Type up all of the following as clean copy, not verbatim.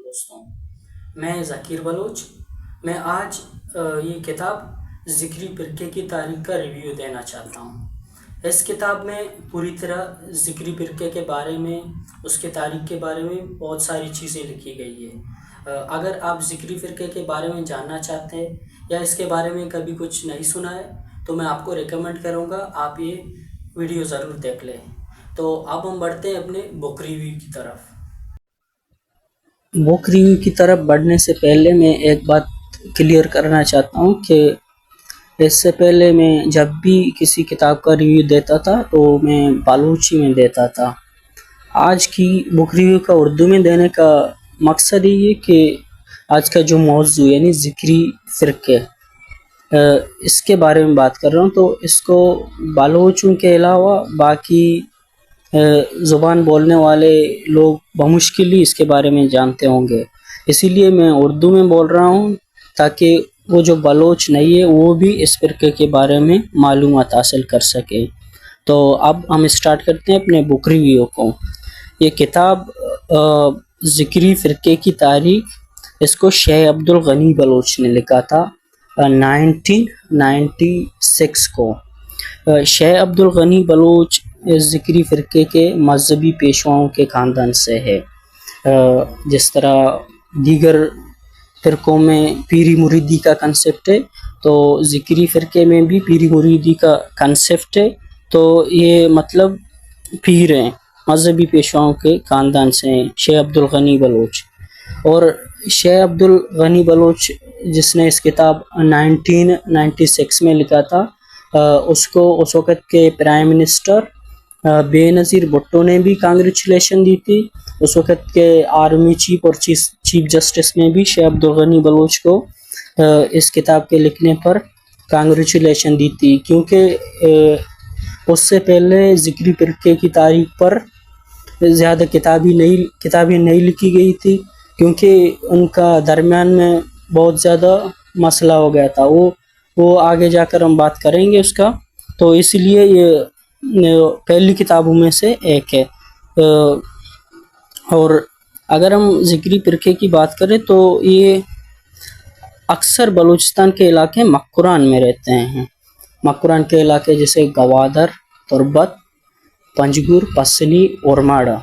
دوستوں، میں ذکیر بلوچ۔ میں آج یہ کتاب ذکری فرقے کی تاریخ کا ریویو دینا چاہتا ہوں۔ اس کتاب میں پوری طرح ذکری فرقے کے بارے میں، اس کے تاریخ کے بارے میں بہت ساری چیزیں لکھی گئی ہے۔ اگر آپ ذکری فرقے کے بارے میں جاننا چاہتے ہیں یا اس کے بارے میں کبھی کچھ نہیں سنا ہے تو میں آپ کو ریکمنڈ کروں گا آپ یہ ویڈیو ضرور دیکھ لیں۔ تو اب ہم بڑھتے ہیں اپنے بک ریویو کی طرف۔ بک ریویو کی طرف بڑھنے سے پہلے میں ایک بات کلیئر کرنا چاہتا ہوں کہ اس سے پہلے میں جب بھی کسی کتاب کا ریویو دیتا تھا تو میں بلوچی میں دیتا تھا۔ آج کی بک ریویو کا اردو میں دینے کا مقصد یہ کہ آج کا جو موضوع یعنی ذکری فرقے، اس کے بارے میں بات کر رہا ہوں، تو اس کو بلوچوں کے علاوہ باقی زبان بولنے والے لوگ بمشکل ہی اس کے بارے میں جانتے ہوں گے۔ اسی لیے میں اردو میں بول رہا ہوں تاکہ وہ جو بلوچ نہیں ہے وہ بھی اس فرقے کے بارے میں معلومات حاصل کر سکے۔ تو اب ہم اسٹارٹ کرتے ہیں اپنے بک ریویو کو۔ یہ کتاب ذکری فرقے کی تاریخ، اس کو شیخ عبدالغنی بلوچ نے لکھا تھا 1996 کو۔ شیخ عبدالغنی بلوچ ذکری فرقے کے مذہبی پیشواؤں کے خاندان سے ہے۔ جس طرح دیگر فرقوں میں پیری مریدی کا کنسپٹ ہے تو ذکری فرقے میں بھی پیری مریدی کا کنسپٹ ہے۔ تو یہ مطلب پیر ہیں، مذہبی پیشواؤں کے خاندان سے ہیں شیخ عبدالغنی بلوچ۔ اور شیخ عبدالغنی بلوچ جس نے اس کتاب 1996 میں لکھا تھا، اس کو اس وقت کے پرائم منسٹر بے نظیر بھٹو نے بھی کانگریچولیشن دی تھی۔ اس وقت کے آرمی چیف اور چیف جسٹس نے بھی شیخ عبدالغنی بلوچ کو اس کتاب کے لکھنے پر کانگریچولیشن دی تھی، کیونکہ اس سے پہلے ذکری فرقے کی تاریخ پر زیادہ کتابیں نہیں لکھی گئی تھی، کیونکہ ان کا درمیان میں بہت زیادہ مسئلہ ہو گیا تھا۔ وہ آگے جا کر ہم بات کریں گے اس کا۔ تو اس لیے یہ پہلی کتابوں میں سے ایک ہے۔ اور اگر ہم ذکری فرقے کی بات کریں تو یہ اکثر بلوچستان کے علاقے مکران میں رہتے ہیں۔ مکران کے علاقے جیسے گوادر، تربت، پنجگور، پسلی اور ماڑا،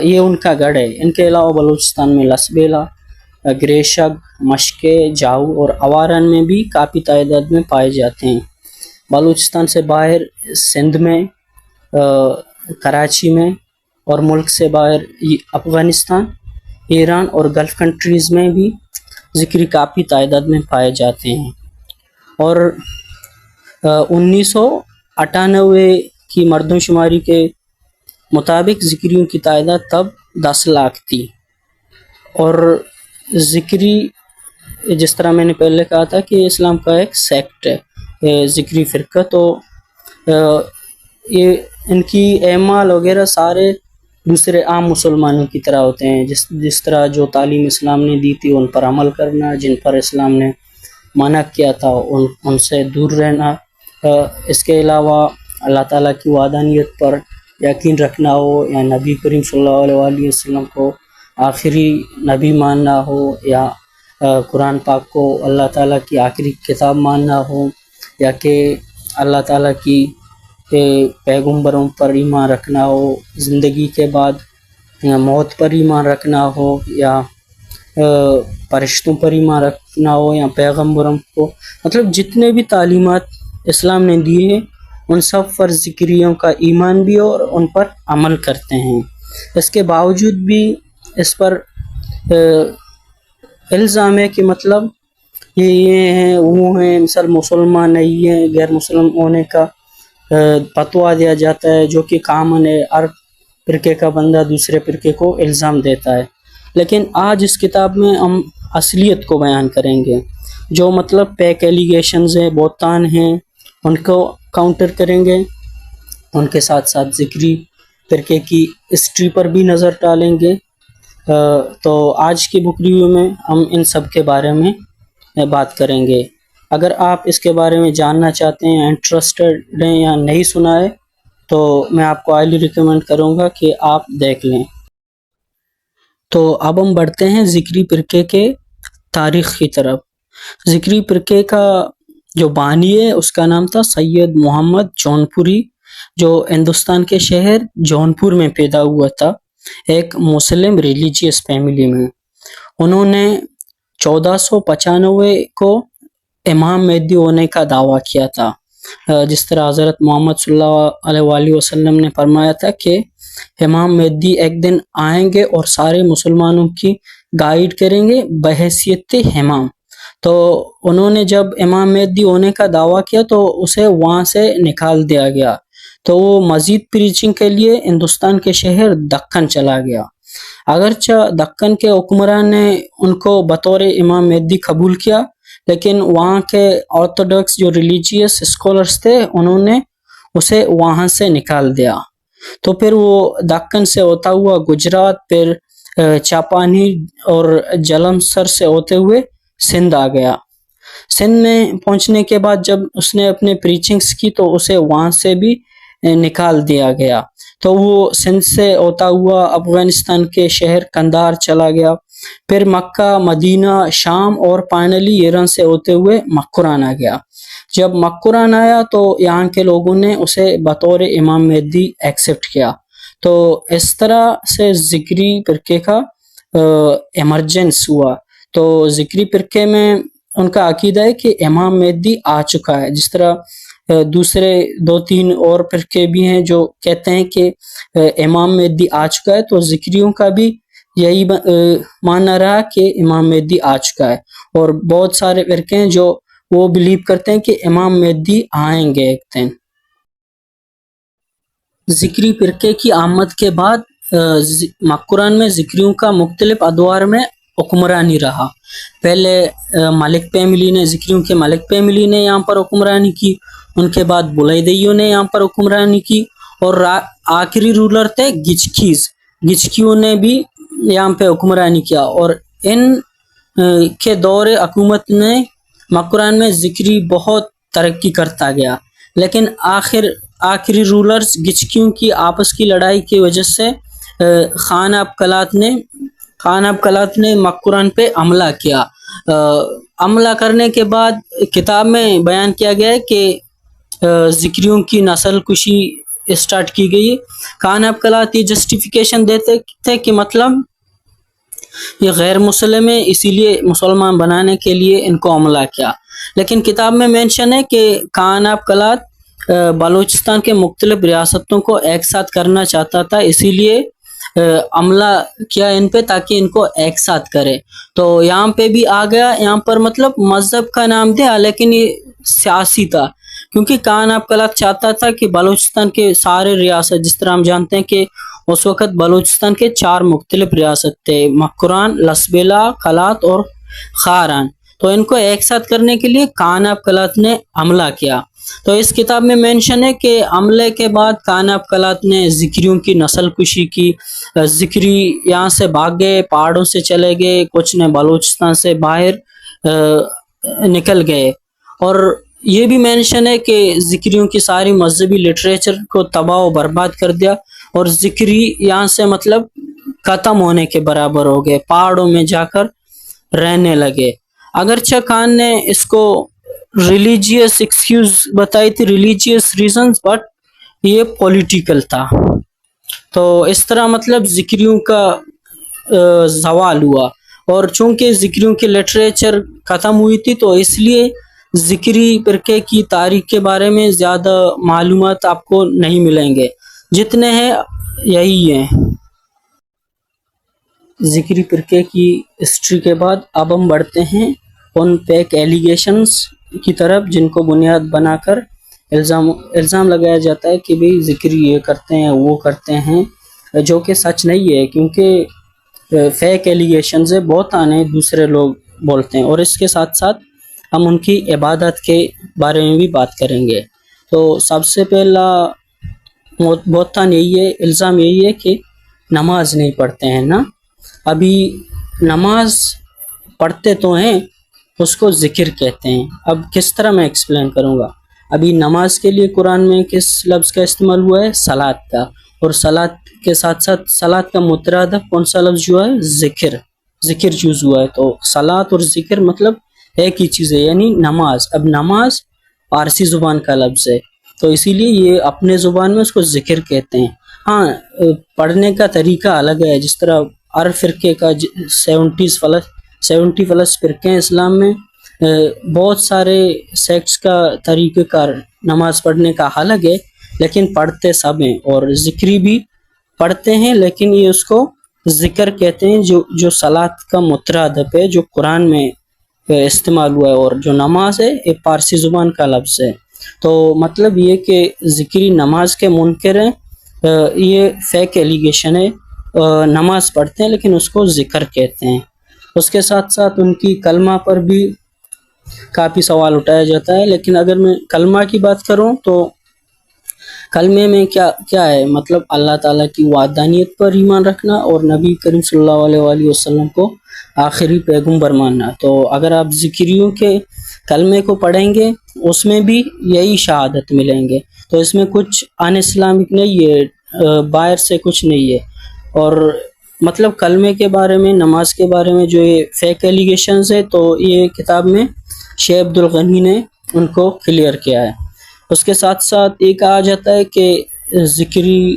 یہ ان کا گڑھ ہے۔ ان کے علاوہ بلوچستان میں لسبیلا، گریشگ، مشکے، جاؤ اور اوارن میں بھی کافی تعداد میں پائے جاتے ہیں۔ بلوچستان سے باہر سندھ میں، کراچی میں اور ملک سے باہر افغانستان، ایران اور گلف کنٹریز میں بھی ذکری کافی تعداد میں پائے جاتے ہیں۔ اور 1998 کی مردم شماری کے مطابق ذکریوں کی تعداد تب 10 لاکھ تھی۔ اور ذکری، جس طرح میں نے پہلے کہا تھا کہ اسلام کا ایک سیکٹ ہے ذکری فرقہ، تو یہ ان کی اعمال وغیرہ سارے دوسرے عام مسلمانوں کی طرح ہوتے ہیں، جس طرح جو تعلیم اسلام نے دی تھی ان پر عمل کرنا، جن پر اسلام نے منع کیا تھا ان سے دور رہنا۔ اس کے علاوہ اللہ تعالیٰ کی وحدانیت پر یقین رکھنا ہو، یا نبی کریم صلی اللہ علیہ وسلم کو آخری نبی ماننا ہو، یا قرآن پاک کو اللہ تعالیٰ کی آخری کتاب ماننا ہو، یا کہ اللہ تعالیٰ کی پیغمبروں پر ایمان رکھنا ہو، زندگی کے بعد موت پر ایمان رکھنا ہو، یا فرشتوں پر ایمان رکھنا ہو، یا پیغمبروں کو، مطلب جتنے بھی تعلیمات اسلام نے دی ہے ان سب پر ذکریوں کا ایمان بھی اور ان پر عمل کرتے ہیں۔ اس کے باوجود بھی اس پر الزام ہے کہ مطلب یہ ہیں وہ ہیں، مثال مسلمان نہیں ہیں، غیر مسلم ہونے کا فتویٰ دیا جاتا ہے، جو کہ کامن ہے، ہر فرقے کا بندہ دوسرے فرقے کو الزام دیتا ہے۔ لیکن آج اس کتاب میں ہم اصلیت کو بیان کریں گے، جو مطلب پیک ایلیگیشنز ہیں، بہتان ہیں، ان کو کاؤنٹر کریں گے۔ ان کے ساتھ ساتھ ذکری فرقے کی ہسٹری پر بھی نظر ڈالیں گے۔ تو آج کی بک ریویو میں ہم ان سب کے بارے میں بات کریں گے۔ اگر آپ اس کے بارے میں جاننا چاہتے ہیں، انٹرسٹڈ ہیں یا نہیں سنا ہے، تو میں آپ کو ہائیلی ریکمینڈ کروں گا کہ آپ دیکھ لیں۔ تو اب ہم بڑھتے ہیں ذکری فرقے کے تاریخ کی طرف. ذکری فرقے کا جو بانی ہے اس کا نام تھا سید محمد جونپوری، جو ہندوستان کے شہر جونپور میں پیدا ہوا تھا، ایک مسلم ریلیجیس فیملی میں. انہوں نے 1495 کو امام مہدی ہونے کا دعویٰ کیا تھا. جس طرح حضرت محمد صلی اللہ علیہ وآلہ وسلم نے فرمایا تھا کہ امام مہدی ایک دن آئیں گے اور سارے مسلمانوں کی گائیڈ کریں گے بحیثیت امام. تو انہوں نے جب امام مہدی ہونے کا دعویٰ کیا تو اسے وہاں سے نکال دیا گیا، تو وہ مزید پریچنگ کے لیے ہندوستان کے شہر دکن چلا گیا. اگرچہ دکن کے حکمران نے ان کو بطور امام مہدی قبول کیا، لیکن وہاں کے آرتھوڈاکس جو ریلیجیس اسکالرس تھے انہوں نے اسے وہاں سے نکال دیا. تو پھر وہ دکن سے ہوتا ہوا گجرات، پھر چاپانی اور جلم سر سے ہوتے ہوئے سندھ آ گیا. سندھ میں پہنچنے کے بعد جب اس نے اپنے پریچنگز کی تو اسے وہاں سے بھی نکال دیا گیا. تو وہ سندھ سے ہوتا ہوا افغانستان کے شہر قندھار چلا گیا، پھر مکہ، مدینہ، شام اور فائنلی ایران سے ہوتے ہوئے مکران آ گیا. جب مکران آیا تو یہاں کے لوگوں نے اسے بطور امام مہدی ایکسیپٹ کیا. تو اس طرح سے ذکری فرقے کا ایمرجنس ہوا. تو ذکری فرقے میں ان کا عقیدہ ہے کہ امام مہدی آ چکا ہے، جس طرح دوسرے 2-3 اور فرقے بھی ہیں جو کہتے ہیں کہ امام مہدی آ چکا ہے. تو ذکریوں کا بھی یہی ماننا رہا کہ امام مہدی آ چکا ہے. اور بہت سارے فرقے ہیں جو وہ بلیو کرتے ہیں کہ امام مہدی آئیں گے ایک دن. ذکری فرقے کی آمد کے بعد مکران میں ذکریوں کا مختلف ادوار میں حکمرانی رہا. پہلے ملک فیملی نے، ذکریوں کے ملک فیملی نے یہاں پر حکمرانی کی، ان کے بعد بلیدیوں نے یہاں پر حکمرانی کی، اور آخری رولر تھے گچکیوں نے بھی یہاں پہ حکمرانی کیا. اور ان کے دور حکومت نے مکران میں ذکری بہت ترقی کرتا گیا، لیکن آخری رولرز گچکیوں کی آپس کی لڑائی کی وجہ سے خان آب کلات نے مکران پہ حملہ کیا. حملہ کرنے کے بعد کتاب میں بیان کیا گیا ہے کہ ذکریوں کی نسل کشی اسٹارٹ کی گئی. خان آب کلات یہ جسٹیفیکیشن دیتے تھے کہ مطلب یہ غیر مسلم ہے، اسی لیے مسلمان بنانے کے لیے ان کو حملہ کیا. لیکن کتاب میں مینشن ہے کہ خان آب کلات بلوچستان کے مختلف ریاستوں کو ایک ساتھ کرنا چاہتا تھا، اسی لیے حملہ کیا ان پہ تاکہ ان کو ایک ساتھ کرے. تو یہاں پہ بھی آ گیا، یہاں پر مطلب مذہب کا نام دیا لیکن یہ سیاسی تھا، کیونکہ خان آب کلات چاہتا تھا کہ بلوچستان کے سارے ریاست، جس طرح ہم جانتے ہیں کہ اس وقت بلوچستان کے 4 مختلف ریاست تھے، مکران، لسبیلا، کلات اور خاران. تو ان کو ایک ساتھ کرنے کے لیے خان آب کلات نے حملہ کیا. تو اس کتاب میں مینشن ہے کہ حملے کے بعد خان آب کلات نے ذکریوں کی نسل کشی کی. ذکری یہاں سے بھاگ گئے، پہاڑوں سے چلے گئے، کچھ نے بلوچستان سے باہر نکل گئے. اور یہ بھی مینشن ہے کہ ذکریوں کی ساری مذہبی لٹریچر کو تباہ و برباد کر دیا، اور ذکری یہاں سے مطلب ختم ہونے کے برابر ہو گئے، پہاڑوں میں جا کر رہنے لگے. اگرچہ خان نے اس کو ریلیجیس ایکسکیوز بتائی تھی، ریلیجیس ریزنز، بٹ یہ پولیٹیکل تھا. تو اس طرح مطلب ذکریوں کا زوال ہوا. اور چونکہ ذکریوں کی لٹریچر ختم ہوئی تھی تو اس لیے ذکری فرقے کی تاریخ کے بارے میں زیادہ معلومات آپ کو نہیں ملیں گے، جتنے ہیں یہی ہیں. ذکری فرقے کی ہسٹری کے بعد اب ہم بڑھتے ہیں ان فیک ایلیگیشنز کی طرف جن کو بنیاد بنا کر الزام لگایا جاتا ہے کہ بھئی ذکری یہ کرتے ہیں وہ کرتے ہیں، جو کہ سچ نہیں ہے. کیونکہ فیک ایلیگیشنز بہت آنے دوسرے لوگ بولتے ہیں، اور اس کے ساتھ ساتھ ہم ان کی عبادت کے بارے میں بھی بات کریں گے. تو سب سے پہلا بہتان یہی ہے، الزام یہی ہے کہ نماز نہیں پڑھتے ہیں نا. ابھی نماز پڑھتے تو ہیں، اس کو ذکر کہتے ہیں. اب کس طرح میں ایکسپلین کروں گا. ابھی نماز کے لیے قرآن میں کس لفظ کا استعمال ہوا ہے؟ صلاۃ کا. اور سلاد کے ساتھ ساتھ سلاد کا مترادف کون سا لفظ جو ہے؟ ذکر چوز ہوا ہے. تو سلاد اور ذکر مطلب ایک ہی چیز ہے، یعنی نماز. اب نماز فارسی زبان کا لفظ ہے تو اسی لیے یہ اپنے زبان میں اس کو ذکر کہتے ہیں. ہاں پڑھنے کا طریقہ الگ ہے، جس طرح ہر فرقے کا 70 پلس فرقے ہیں اسلام میں، بہت سارے سیکٹس کا طریقہ کار نماز پڑھنے کا الگ ہے، لیکن پڑھتے سب ہیں. اور ذکری بھی پڑھتے ہیں، لیکن یہ اس کو ذکر کہتے ہیں جو صلاۃ کا مترادف ہے، جو قرآن میں استعمال ہوا ہے. اور جو نماز ہے یہ فارسی زبان کا لفظ ہے. تو مطلب یہ کہ ذکری نماز کے منکر ہیں، یہ فیک ایلیگیشن ہے. نماز پڑھتے ہیں لیکن اس کو ذکر کہتے ہیں. اس کے ساتھ ساتھ ان کی کلمہ پر بھی کافی سوال اٹھایا جاتا ہے. لیکن اگر میں کلمہ کی بات کروں تو کلمے میں کیا ہے؟ مطلب اللہ تعالیٰ کی وحدانیت پر ایمان رکھنا اور نبی کریم صلی اللہ علیہ وآلہ وسلم کو آخری پیغمبر ماننا. تو اگر آپ ذکریوں کے کلمے کو پڑھیں گے اس میں بھی یہی شہادت ملیں گے. تو اس میں کچھ ان اسلامک نہیں ہے، باہر سے کچھ نہیں ہے. اور مطلب کلمے کے بارے میں، نماز کے بارے میں جو یہ فیک ایلیگیشنز ہے، تو یہ کتاب میں شیخ عبد الغنی نے ان کو کلیئر کیا ہے. اس کے ساتھ ساتھ یہ کہا جاتا ہے کہ ذکری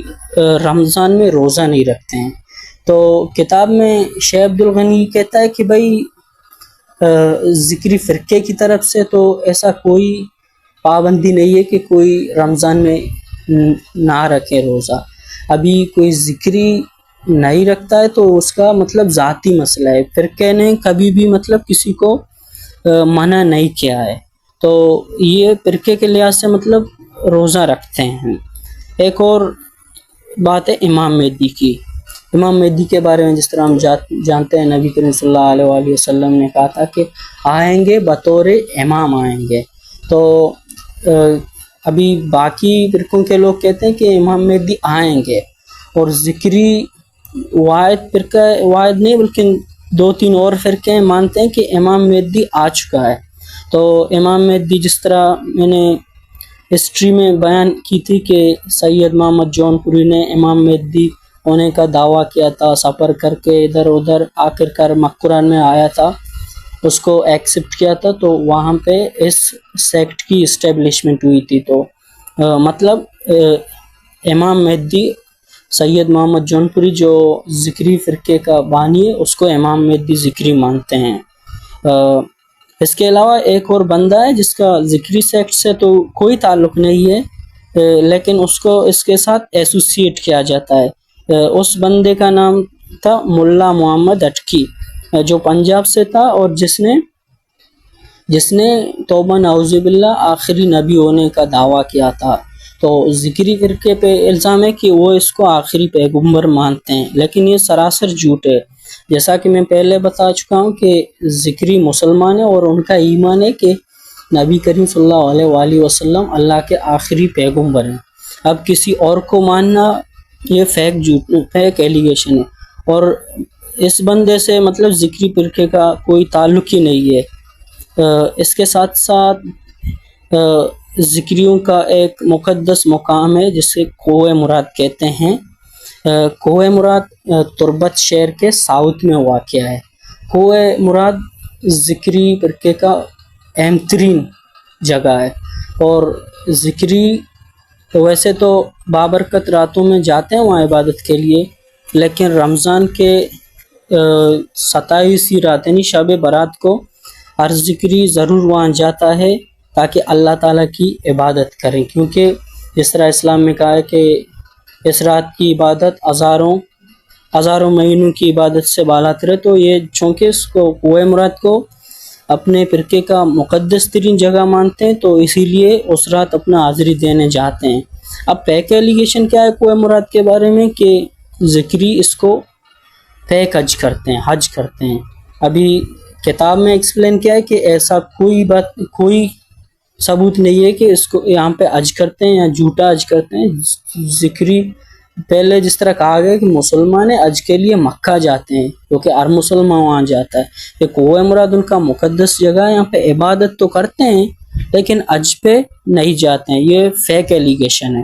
رمضان میں روزہ نہیں رکھتے ہیں. تو کتاب میں شیخ عبد الغنی کہتا ہے کہ بھائی ذکری فرقے کی طرف سے تو ایسا کوئی پابندی نہیں ہے کہ کوئی رمضان میں نہ رکھے روزہ. ابھی کوئی ذکری نہیں رکھتا ہے تو اس کا مطلب ذاتی مسئلہ ہے، فرقے نے کبھی بھی مطلب کسی کو منع نہیں کیا ہے. تو یہ فرقے کے لحاظ سے مطلب روزہ رکھتے ہیں. ایک اور بات ہے امام مہدی کی. امام مہدی کے بارے میں جس طرح ہم جانتے ہیں، نبی کریم صلی اللہ علیہ وآلہ وسلم نے کہا تھا کہ آئیں گے بطور امام آئیں گے. تو ابھی باقی فرقوں کے لوگ کہتے ہیں کہ امام مہدی آئیں گے، اور ذکری واحد نہیں بلکہ 2-3 اور فرقے مانتے ہیں کہ امام مہدی آ چکا ہے. تو امام مہدی جس طرح میں نے ہسٹری میں بیان کی تھی کہ سید محمد جون پوری نے امام مہدی ہونے کا دعویٰ کیا تھا، سفر کر کے ادھر ادھر آخر کار مکران میں آیا تھا، اس کو ایکسپٹ کیا تھا. تو وہاں پہ اس سیکٹ کی اسٹیبلشمنٹ ہوئی تھی. تو مطلب امام مہدی سید محمد جون پوری جو ذکری فرقے کا بانی ہے اس کو امام مہدی ذکری مانتے ہیں. اس کے علاوہ ایک اور بندہ ہے جس کا ذکری سیکٹ سے تو کوئی تعلق نہیں ہے، لیکن اس کو اس کے ساتھ ایسوسیٹ کیا جاتا ہے. اس بندے کا نام تھا ملا محمد اٹکی، جو پنجاب سے تھا، اور جس نے توبہ نعوذ باللہ آخری نبی ہونے کا دعویٰ کیا تھا. تو ذکری فرقے پہ الزام ہے کہ وہ اس کو آخری پیغمبر مانتے ہیں، لیکن یہ سراسر جھوٹ ہے. جیسا کہ میں پہلے بتا چکا ہوں کہ ذکری مسلمان ہے اور ان کا ایمان ہے کہ نبی کریم صلی اللہ علیہ وآلہ وسلم اللہ کے آخری پیغمبر ہیں. اب کسی اور کو ماننا یہ فیک ایلیگیشن ہے، اور اس بندے سے مطلب ذکری فرقے کا کوئی تعلق ہی نہیں ہے. اس کے ساتھ ساتھ ذکریوں کا ایک مقدس مقام ہے جسے کوہ مراد کہتے ہیں. کوہ مراد تربت شہر کے ساؤتھ میں واقع ہے. کوہ مراد ذکری فرقے کا اہم ترین جگہ ہے. اور ذکری ویسے تو بابرکت راتوں میں جاتے ہیں وہاں عبادت کے لیے، لیکن رمضان کے 27ویں رات یعنی شب برات کو ہر ذکری ضرور وہاں جاتا ہے تاکہ اللہ تعالیٰ کی عبادت کریں، کیونکہ جس طرح اسلام میں کہا ہے کہ اس رات کی عبادت ہزاروں مہینوں کی عبادت سے بالاتر ہے. تو یہ چونکہ اس کو کوہ مراد کو اپنے فرقے کا مقدس ترین جگہ مانتے ہیں، تو اسی لیے اس رات اپنا حاضری دینے جاتے ہیں. اب فیک ایلیگیشن کیا ہے کوہ مراد کے بارے میں کہ ذکری اس کو فیک حج کرتے ہیں. ابھی کتاب میں ایکسپلین کیا ہے کہ ایسا کوئی ثبوت نہیں ہے کہ اس کو یہاں پہ حج کرتے ہیں یا جھوٹا حج کرتے ہیں. ذکری پہلے جس طرح کہا گیا کہ مسلمان حج کے لیے مکہ جاتے ہیں کیونکہ ہر مسلمان وہاں جاتا ہے. یہ کوہ مراد ان کا مقدس جگہ ہے، یہاں پہ عبادت تو کرتے ہیں لیکن حج پہ نہیں جاتے ہیں. یہ فیک ایلیگیشن ہے.